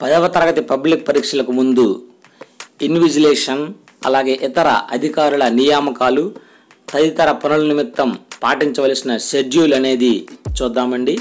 10వ తరగతి పబ్లిక్ పరీక్షలకు ముందు ఇన్విజిలేషన్ అలాగే ఇతర అధికారుల నియామకాలు తదితర పనుల నిమిత్తం పాటించవలసిన షెడ్యూల్ అనేది చూద్దామండి.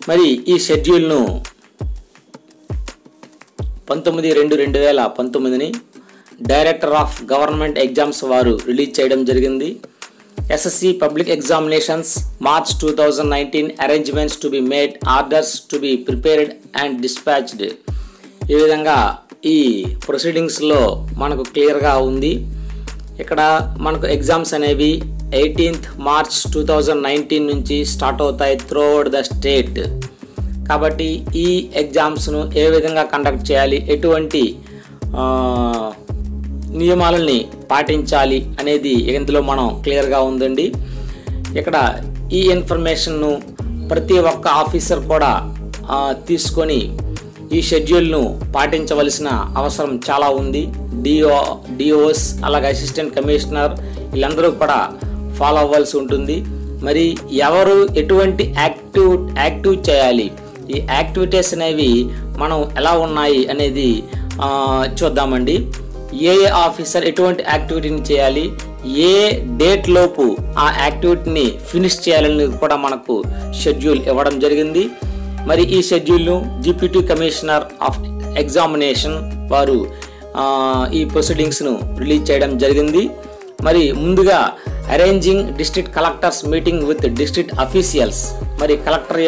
మరి ఈ షెడ్యూల్ను 19/2/2019ని డైరెక్టర్ ఆఫ్ గవర్నమెంట్ ఎగ్జామ్స్ వారు రిలీజ్ చేయడం జరిగింది. SSC Public Examinations March 2019 arrangements to be made, orders to be prepared and dispatched. ఈ విధంగా ఈ ప్రొసీడింగ్స్లో మనకు క్లియర్గా ఉంది. ఇక్కడ మనకు ఎగ్జామ్స్ అనేవి 18th March 2019 నుంచి స్టార్ట్ అవుతాయి త్రూఅవుట్ ద స్టేట్. కాబట్టి ఈ ఎగ్జామ్స్ను ఏ విధంగా కండక్ట్ చేయాలి, ఎటువంటి నియమాలని పాటించాలి అనేది ఇందులో మనం క్లియర్గా ఉందండి. ఇక్కడ ఈ ఇన్ఫర్మేషన్ను ప్రతి ఒక్క ఆఫీసర్ కూడా తీసుకొని ఈ షెడ్యూల్ను పాటించవలసిన అవసరం చాలా ఉంది. డిఓస్ అలాగే అసిస్టెంట్ కమిషనర్ వీళ్ళందరూ కూడా ఫాలో అవ్వాల్సి ఉంటుంది. మరి ఎవరు ఎటువంటి యాక్టివ్ చేయాలి, ఈ యాక్టివిటీస్ అనేవి మనం ఎలా ఉన్నాయి అనేది చూద్దామండి. ఏ ఆఫీసర్ ఎటువంటి యాక్టివిటీని చేయాలి, ఏ డేట్ లోపు ఆ యాక్టివిటీని ఫినిష్ చేయాలని కూడా మనకు షెడ్యూల్ ఇవ్వడం జరిగింది. మరి ఈ షెడ్యూల్ను డిప్యూటీ కమిషనర్ ఆఫ్ ఎగ్జామినేషన్ వారు ఈ ప్రొసీడింగ్స్ను రిలీజ్ చేయడం జరిగింది. మరి ముందుగా arranging district collectors meeting with district officials. మరి కలెక్టర్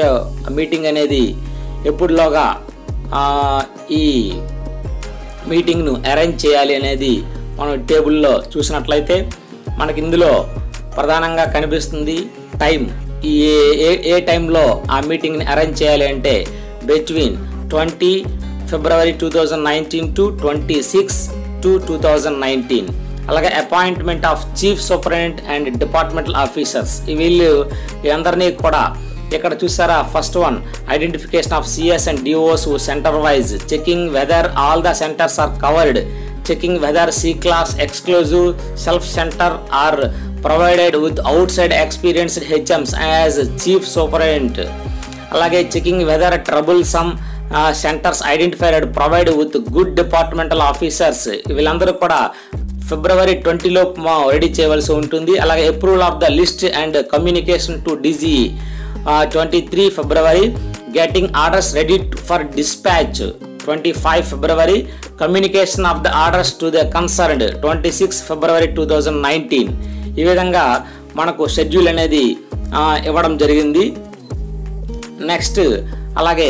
మీటింగ్ అనేది ఎప్పుడులోగా ఈ మీటింగ్ను అరేంజ్ చేయాలి అనేది మనం టేబుల్లో చూసినట్లయితే మనకి ఇందులో ప్రధానంగా కనిపిస్తుంది టైం. ఏ టైంలో ఆ మీటింగ్ని అరేంజ్ చేయాలి అంటే బిట్వీన్ 20 February 2019 to 26 to 2019. అలాగే appointment of chief superintendent and departmental officers. వీళ్ళందరినీ కూడా ఇక్కడ చూసారా, first one identification of CS and DOs centre wise, checking whether all the centres are covered, checking whether C class exclusive self centre are provided with outside experienced HMs as chief superintendent. అలాగే checking whether troublesome centres identified provide with good departmental officers. వీళ్ళందరూ కూడా February 20లో ready చేయవలసి ఉంటుంది. అలాగే approval of the list and communication to DG 23 February, getting orders ready for dispatch 25 February, communication of the orders to the concerned 26 February 2019. ఈ విధంగా మనకు schedule అనేది ఇవ్వడం జరిగింది. నెక్స్ట్ అలాగే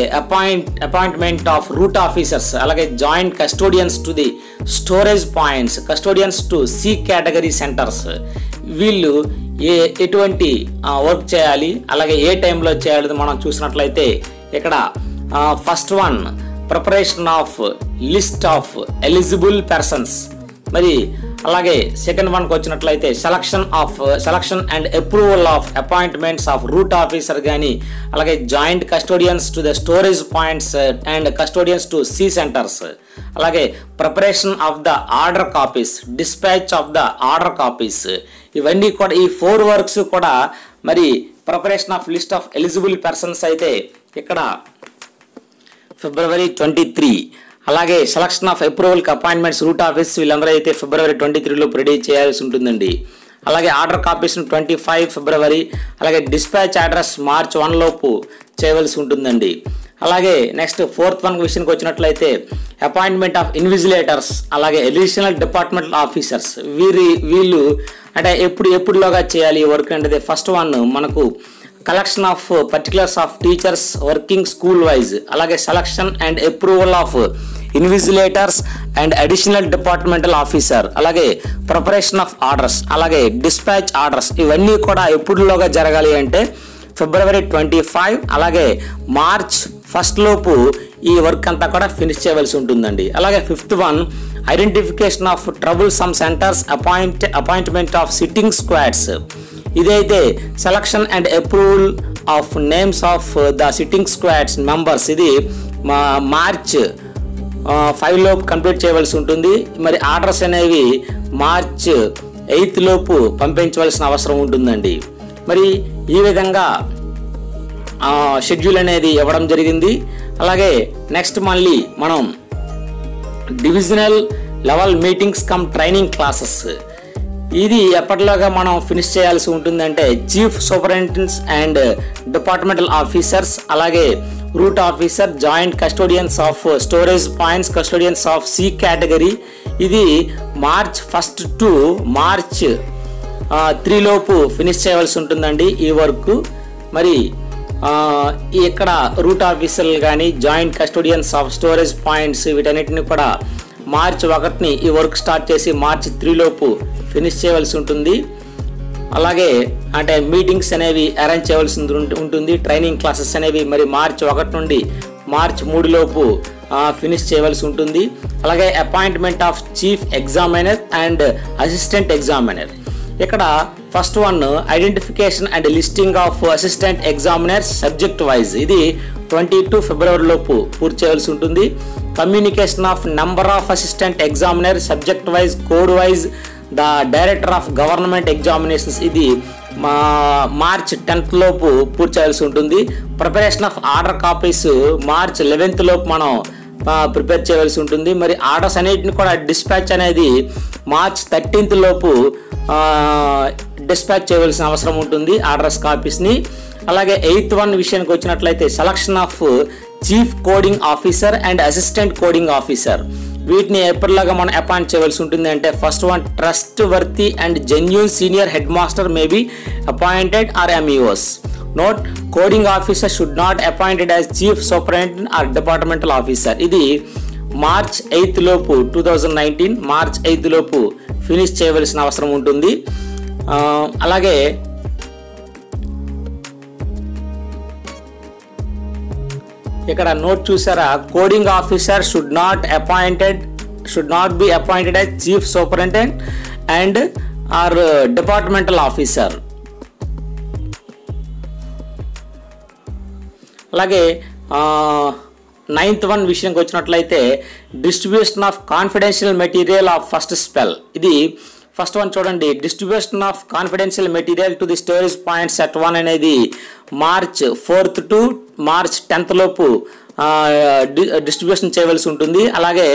అపాయింట్మెంట్ ఆఫ్ రూట్ ఆఫీసర్స్, అలాగే joint custodians to the storage points, custodians to C category centres. వీళ్ళు ఎటువంటి వర్క్ చేయాలి, అలాగే ఏ టైంలో చేయాలి మనం చూసినట్లయితే ఇక్కడ first one preparation of list of eligible persons. మరి అలాగే సెకండ్ వన్కి వచ్చినట్లయితే selection and approval of appointments of route officer కానీ, అలాగే joint custodians to the storage points and custodians to C centres. అలాగే preparation of the order copies, dispatch of the order copies. ఇవన్నీ కూడా ఈ 4 వర్క్స్ కూడా మరి preparation of list of eligible persons అయితే ఇక్కడ February 23. అలాగే selection of అప్రూవల్కి appointments route office వీళ్ళందరూ అయితే February 23లో రెడీ చేయాల్సి ఉంటుందండి. అలాగే ఆర్డర్ కాపీస్ను 25 February, అలాగే డిస్పాచ్ అడ్రస్ March 1 లోపు చేయవలసి ఉంటుందండి. అలాగే నెక్స్ట్ ఫోర్త్ వన్ విషయానికి వచ్చినట్లయితే అపాయింట్మెంట్ ఆఫ్ ఇన్విజిలేటర్స్, అలాగే అడిషనల్ డిపార్ట్మెంటల్ ఆఫీసర్స్. వీళ్ళు అంటే ఎప్పుడులోగా చేయాలి ఈ వర్క్ అంటే ఫస్ట్ వన్ మనకు collection of particulars of teachers working school wise, అలాగే selection and approval of invigilators and additional departmental officer, అలాగే ప్రిపరేషన్ ఆఫ్ ఆర్డర్స్, అలాగే డిస్పాచ్ ఆర్డర్స్. ఇవన్నీ కూడా ఎప్పుడులోగా జరగాలి అంటే February 25, అలాగే March 1 లోపు ఈ వర్క్ అంతా కూడా ఫినిష్ చేయవలసి ఉంటుందండి. అలాగే fifth one identification of troublesome centres, appointment of sitting squads. ఇదైతే selection and approval of names of the sitting squads members. ఇది March 5 లోపు కంప్లీట్ చేయవలసి ఉంటుంది. మరి ఆర్డర్స్ అనేవి March 8 లోపు పంపించవలసిన అవసరం ఉంటుందండి. మరి ఈ విధంగా షెడ్యూల్ అనేది ఇవ్వడం జరిగింది. అలాగే నెక్స్ట్ మళ్ళీ మనం divisional level meetings cum training classes, ఇది ఎప్పటిలాగా మనం ఫినిష్ చేయాల్సి ఉంటుందంటే chief superintendents and departmental officers, అలాగే route officer, joint custodians of storage points, custodians of C category, ఇది March 1 to March 3 లోపు ఫినిష్ చేయవలసి ఉంటుందండి ఈ వర్క్. మరి ఇక్కడ రూట్ ఆఫీసర్లు కానీ joint custodians of storage points వీటన్నిటిని కూడా March 1 ఈ వర్క్ స్టార్ట్ చేసి March 3 లోపు ఫినిష్ చేయవలసి ఉంటుంది. అలాగే అంటే మీటింగ్స్ అనేవి అరేంజ్ చేయవలసి ఉంటుంది. ట్రైనింగ్ క్లాసెస్ అనేవి మరి March 1 నుండి March 3 లోపు ఫినిష్ చేయవలసి ఉంటుంది. అలాగే appointment of chief examiner and assistant examiner, ఇక్కడ first one identification and listing of assistant examiners subject wise, ఇది 22 ఫిబ్రవరి లోపు పూర్తి చేయవలసి ఉంటుంది. Communication of number of assistant examiner subject wise code wise the director of government examinations, ఇది March 10 లోపు పూర్తి చేయాల్సి ఉంటుంది. Preparation of order copies March 11 లోపు మనం ప్రిపేర్ చేయవలసి ఉంటుంది. మరి ఆర్డర్స్ అన్నిటిని కూడా డిస్పాచ్ అనేది March 13 లోపు డిస్పాచ్ చేయవలసిన అవసరం ఉంటుంది ఆర్డర్స్ కాపీస్ని. అలాగే 8th వన్ విషయానికి వచ్చినట్లయితే selection of chief coding officer and assistant coding officer, వీటిని ఎప్పటిలాగా మనం అపాయింట్ చేయవలసి ఉంటుంది అంటే first one trustworthy and genuine senior head master may be appointed or MEOs. Note, coding officer should not appointed as chief superintendent or departmental officer, ఇది March 8 లోపు 2019 March 8 లోపు finish చేయవలసిన అవసరం ఉంటుంది. అలాగే ఇక్కడ నోట్ చూసారా, coding officer should not be appointed as chief superintendent and or departmental officer. అలాగే 9th వన్ విషయంకి వచ్చినట్లయితే distribution of confidential material of first spell, ఇది ఫస్ట్ వన్ చూడండి. Distribution of confidential material to the storage points set 1 అనేది March 4 to March 10 లోపు distribution చేయవలసి ఉంటుంది. అలాగే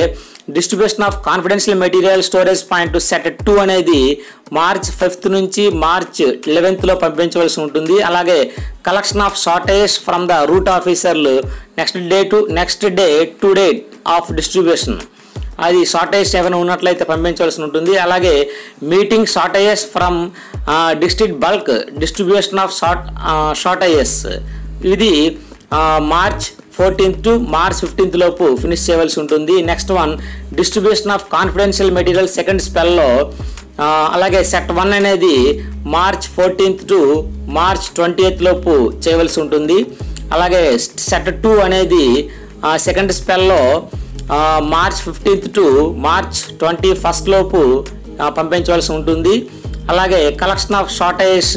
distribution of confidential material storage point to set 2 అనేది March 5 నుంచి March 11 లో పంపించవలసి ఉంటుంది. అలాగే collection of shortage from the route ఆఫీసర్లు next day to date of distribution, అది షార్టేజ్ ఏమైనా ఉన్నట్లయితే పంపించవలసి ఉంటుంది. అలాగే meeting shortages from district bulk distribution of shortages, ఇది March 14 to March 15 లోపు ఫినిష్ చేయవలసి ఉంటుంది. Next one distribution of confidential material second స్పెల్లో, అలాగే సెట్ 1 అనేది March 14 to March 20 లోపు చేయవలసి ఉంటుంది. అలాగే సెట్ 2 అనేది సెకండ్ స్పెల్లో March 15 to March 21 లోపు పంపించవలసి ఉంటుంది. అలాగే collection of shortage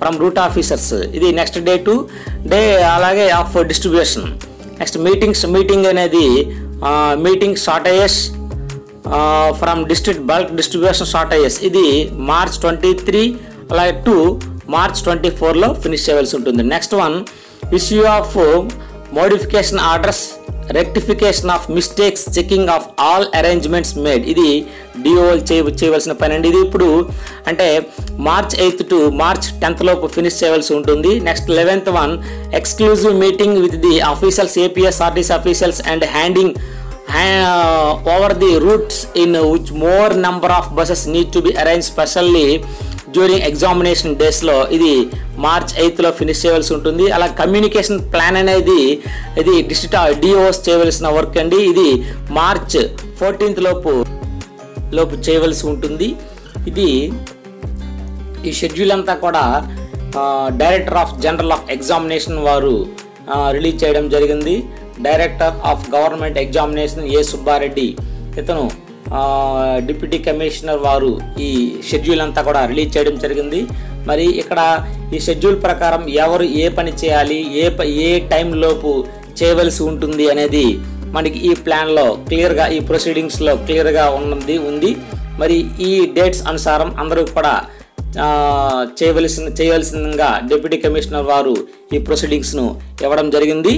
from route officers, ఇది నెక్స్ట్ డే టు డే అలాగే ఆఫ్ డిస్ట్రిబ్యూషన్. నెక్స్ట్ మీటింగ్ అనేది meeting shortages from district bulk distribution shortages, ఇది March 23 అలాగే టు March 24 లో ఫినిష్ చేయవలసి ఉంటుంది. Next one issue of modification orders, rectification of mistakes, checking of all arrangements made, ఇది DO చేయవలసిన పని అండి. ఇది ఇప్పుడు అంటే March 8 to March 10 లోపు ఫినిష్ చేయవలసి ఉంటుంది. Next 11th one exclusive meeting with the officers APS RTC officers and handing over the roots in which more number of buses need to be arrange specially during examination డేస్లో, ఇది March 8 లో finish చేయవలసి ఉంటుంది. అలా communication plan అనేది ఇది district DOs చేయవలసిన work అండి, ఇది March 14 లోపు చేయవలసి ఉంటుంది. ఇది ఈ షెడ్యూల్ అంతా కూడా director of general of examination వారు రిలీజ్ చేయడం జరిగింది. డైరెక్టర్ ఆఫ్ గవర్నమెంట్ ఎగ్జామినేషన్ ఏ సుబ్బారెడ్డి, ఇతను డిప్యూటీ కమిషనర్ వారు ఈ షెడ్యూల్ అంతా కూడా రిలీజ్ చేయడం జరిగింది. మరి ఇక్కడ ఈ షెడ్యూల్ ప్రకారం ఎవరు ఏ పని చేయాలి, ఏ టైంలోపు చేయవలసి ఉంటుంది అనేది మనకి ఈ ప్లాన్లో క్లియర్గా, ఈ ప్రొసీడింగ్స్లో క్లియర్గా ఉంది. మరి ఈ డేట్స్ అనుసారం అందరూ కూడా చేయవలసిందిగా డిప్యూటీ కమిషనర్ వారు ఈ ప్రొసీడింగ్స్ను ఇవ్వడం జరిగింది.